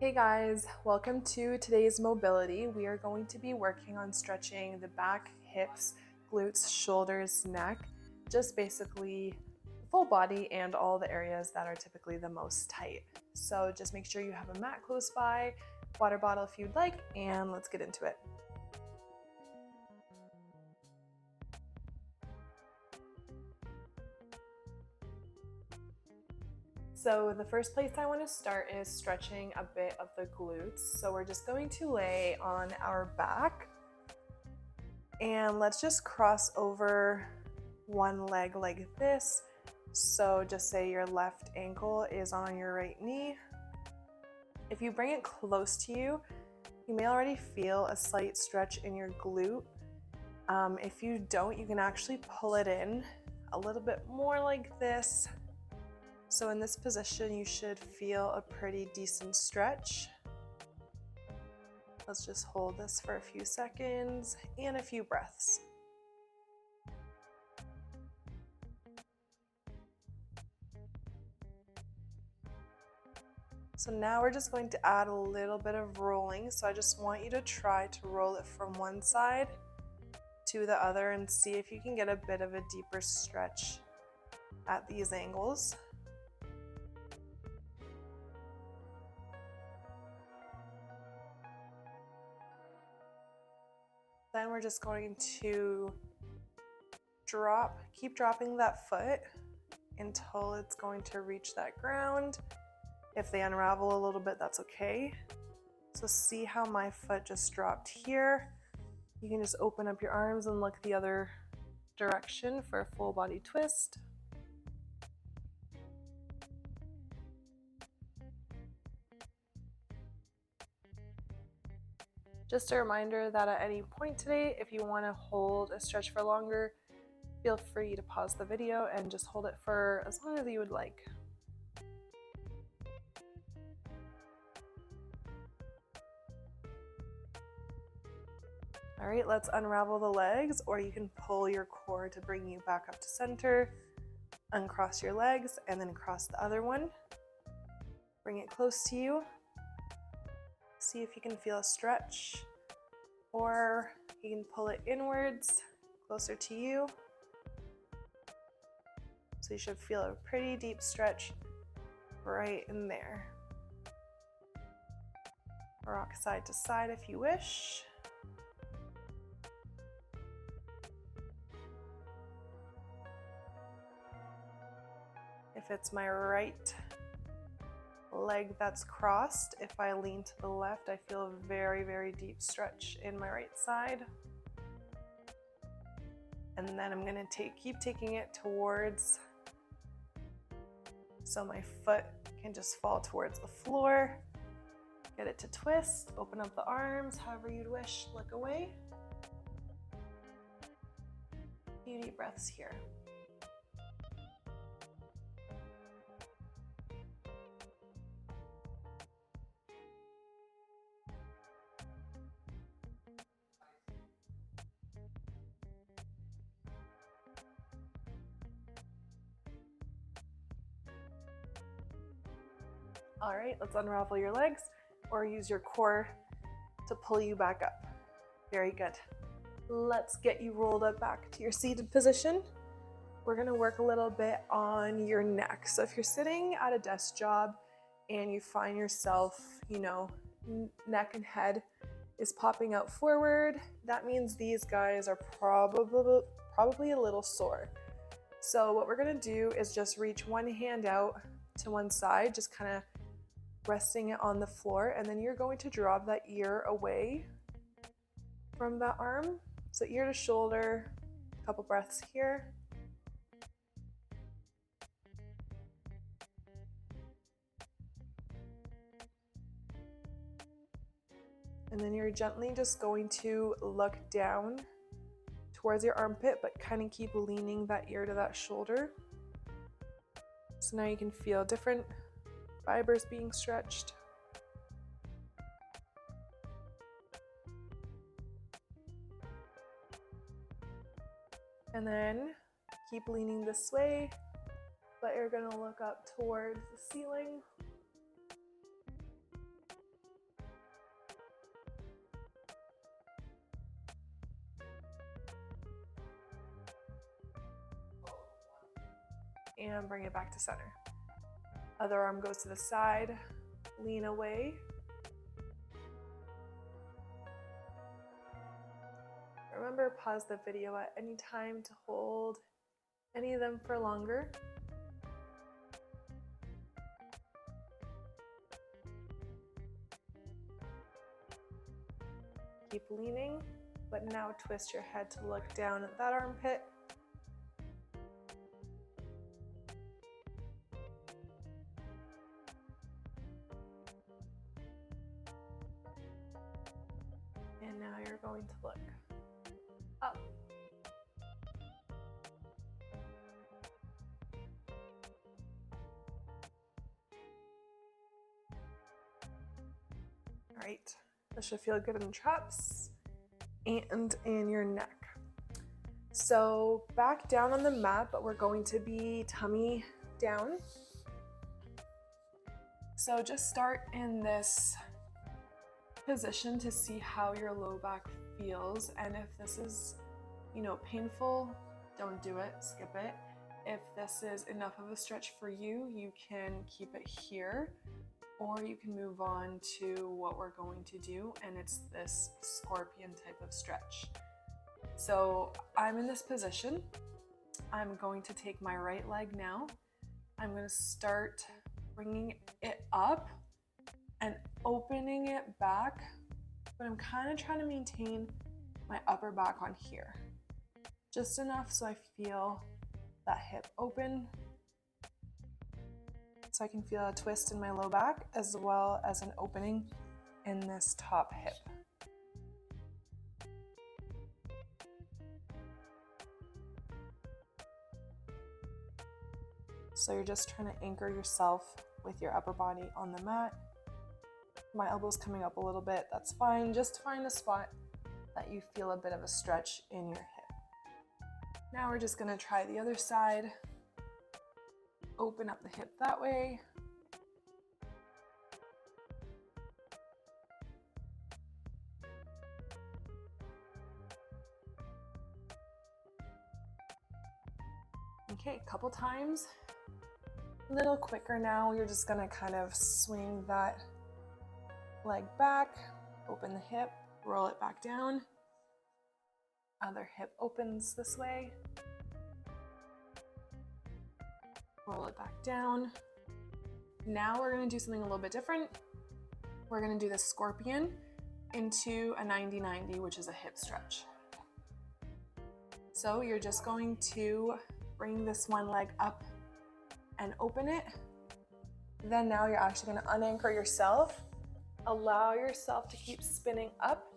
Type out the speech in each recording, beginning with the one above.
Hey guys, welcome to today's mobility. We are going to be working on stretching the back, hips, glutes, shoulders, neck, just basically the full body and all the areas that are typically the most tight. So just make sure you have a mat close by, water bottle if you'd like, and let's get into it. So the first place I want to start is stretching a bit of the glutes. So we're just going to lay on our back and let's just cross over one leg like this. So just say your left ankle is on your right knee. If you bring it close to you, you may already feel a slight stretch in your glute. If you don't, you can actually pull it in a little bit more like this. So in this position, you should feel a pretty decent stretch. Let's just hold this for a few seconds and a few breaths. So now we're just going to add a little bit of rolling. So I just want you to try to roll it from one side to the other and see if you can get a bit of a deeper stretch at these angles. Then we're just going to keep dropping that foot until it's going to reach that ground. If they unravel a little bit, that's okay. So see how my foot just dropped here. You can just open up your arms and look the other direction for a full body twist. Just a reminder that at any point today, if you want to hold a stretch for longer, feel free to pause the video and just hold it for as long as you would like. All right, let's unravel the legs, or you can pull your core to bring you back up to center. Uncross your legs and then cross the other one. Bring it close to you. See if you can feel a stretch, or you can pull it inwards, closer to you. So you should feel a pretty deep stretch right in there. Rock side to side if you wish. If it's my right leg that's crossed, if I lean to the left, I feel a very, very deep stretch in my right side. And then I'm gonna keep taking it towards, so my foot can just fall towards the floor. Get it to twist, open up the arms, however you'd wish, look away. A few deep breaths here. All right, let's unravel your legs or use your core to pull you back up. Very good. Let's get you rolled up back to your seated position. We're gonna work a little bit on your neck. So if you're sitting at a desk job and you find yourself, neck and head is popping out forward, that means these guys are probably a little sore. So what we're gonna do is just reach one hand out to one side, just kind of resting it on the floor, and then you're going to drop that ear away from that arm. So ear to shoulder, a couple breaths here. And then you're gently just going to look down towards your armpit, but kind of keep leaning that ear to that shoulder. So now you can feel different fibers being stretched. And then keep leaning this way, but you're gonna look up towards the ceiling. and bring it back to center. Other arm goes to the side, lean away. Remember, pause the video at any time to hold any of them for longer. Keep leaning, but now twist your head to look down at that armpit. And now you're going to look up. All right, this should feel good in the traps and in your neck. So back down on the mat, but we're going to be tummy down. So just start in this position to see how your low back feels, and if this is, painful, don't do it, skip it. If this is enough of a stretch for you, you can keep it here, or you can move on to what we're going to do, and it's this scorpion type of stretch. So I'm in this position. I'm going to take my right leg now. I'm going to start bringing it up and opening it back, but I'm kind of trying to maintain my upper back on here. Just enough so I feel that hip open, so I can feel a twist in my low back as well as an opening in this top hip. So you're just trying to anchor yourself with your upper body on the mat. My elbow's coming up a little bit, that's fine. Just find a spot that you feel a bit of a stretch in your hip. Now we're just gonna try the other side. Open up the hip that way. Okay, a couple times. A little quicker now. You're just gonna kind of swing that leg back, open the hip, roll it back down. Other hip opens this way. Roll it back down. Now we're gonna do something a little bit different. We're gonna do the scorpion into a 90-90, which is a hip stretch. So you're just going to bring this one leg up and open it. Then now you're actually gonna unanchor yourself. Allow yourself to keep spinning up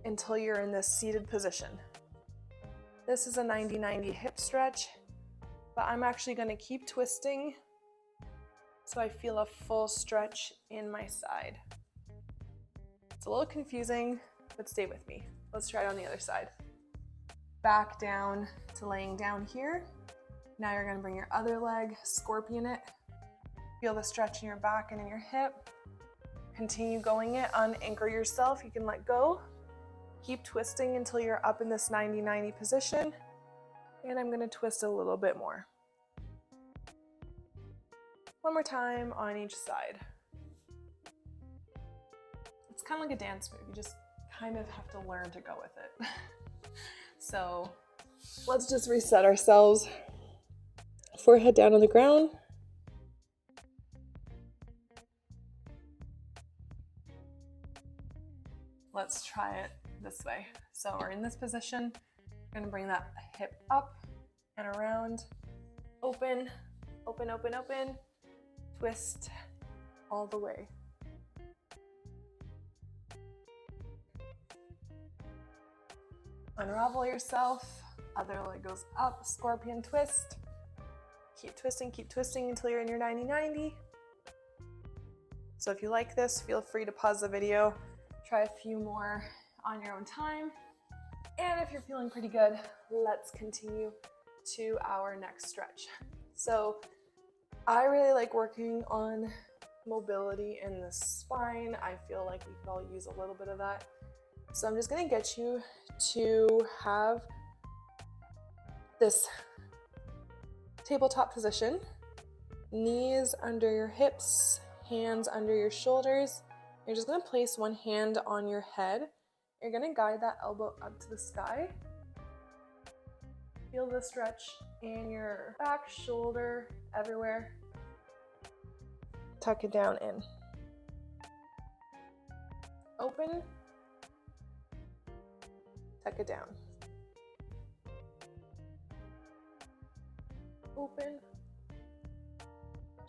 until you're in this seated position. This is a 90-90 hip stretch, but I'm actually gonna keep twisting so I feel a full stretch in my side. It's a little confusing, but stay with me. Let's try it on the other side. Back down to laying down here. Now you're gonna bring your other leg, scorpion it. Feel the stretch in your back and in your hip. Continue going it, unanchor yourself, you can let go. Keep twisting until you're up in this 90-90 position. And I'm gonna twist a little bit more. One more time on each side. It's kind of like a dance move. You just kind of have to learn to go with it. So let's just reset ourselves. Forehead down on the ground. Let's try it this way. So we're in this position. We're gonna bring that hip up and around. Open, open, open, open. Twist all the way. Unravel yourself. Other leg goes up, scorpion twist. Keep twisting until you're in your 90-90. So if you like this, feel free to pause the video. Try a few more on your own time. And if you're feeling pretty good, let's continue to our next stretch. So I really like working on mobility in the spine. I feel like we could all use a little bit of that. So I'm just gonna get you to have this tabletop position, knees under your hips, hands under your shoulders. You're just going to place one hand on your head. You're going to guide that elbow up to the sky. Feel the stretch in your back, shoulder, everywhere. Tuck it down in. Open. Tuck it down. Open.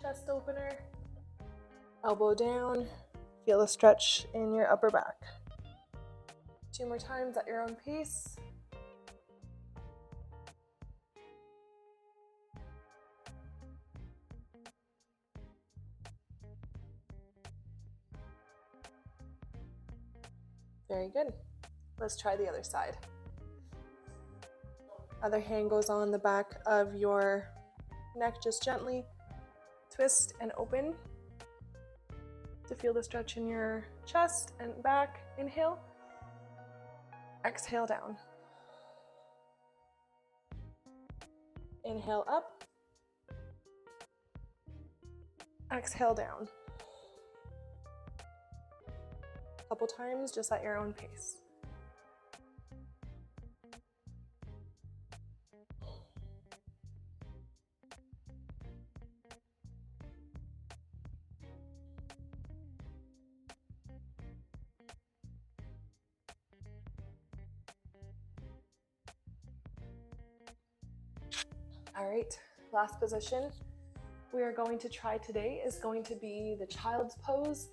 Chest opener. Elbow down. Feel the stretch in your upper back. 2 more times at your own pace. Very good. Let's try the other side. Other hand goes on the back of your neck, just gently twist and open to feel the stretch in your chest and back. Inhale. Exhale down. Inhale up. Exhale down. A couple times, just at your own pace. All right, last position we are going to try today is going to be the child's pose,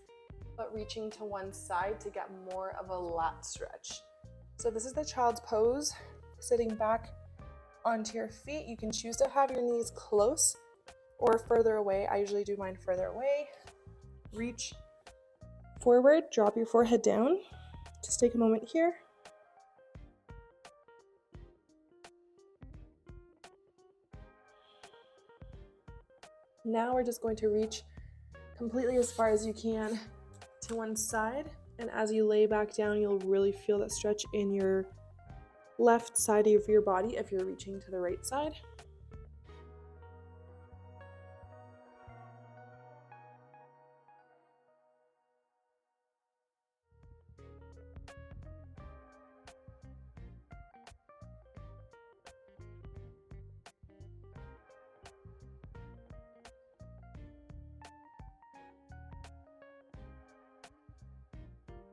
but reaching to one side to get more of a lat stretch. So this is the child's pose, sitting back onto your feet. You can choose to have your knees close or further away. I usually do mine further away. Reach forward, drop your forehead down. Just take a moment here. Now we're just going to reach completely as far as you can to one side, and as you lay back down, you'll really feel that stretch in your left side of your body if you're reaching to the right side.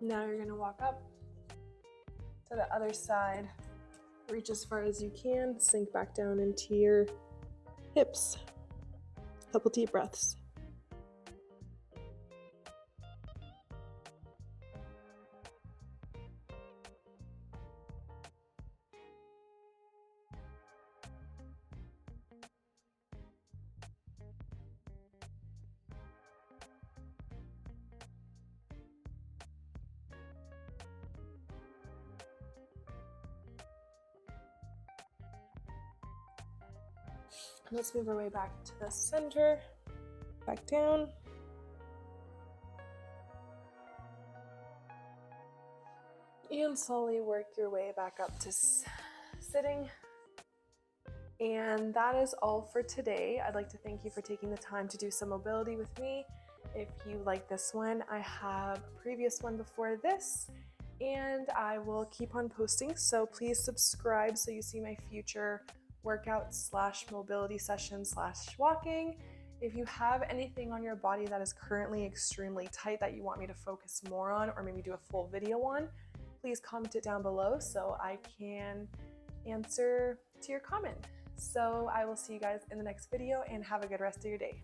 Now you're going to walk up to the other side, reach as far as you can, sink back down into your hips. A couple deep breaths. Let's move our way back to the center, back down. And slowly work your way back up to sitting. And that is all for today. I'd like to thank you for taking the time to do some mobility with me. If you like this one, I have a previous one before this, and I will keep on posting. So please subscribe so you see my future workouts / mobility sessions / walking. If you have anything on your body that is currently extremely tight that you want me to focus more on, or maybe do a full video on, please comment it down below so I can answer to your comment. So I will see you guys in the next video, and have a good rest of your day.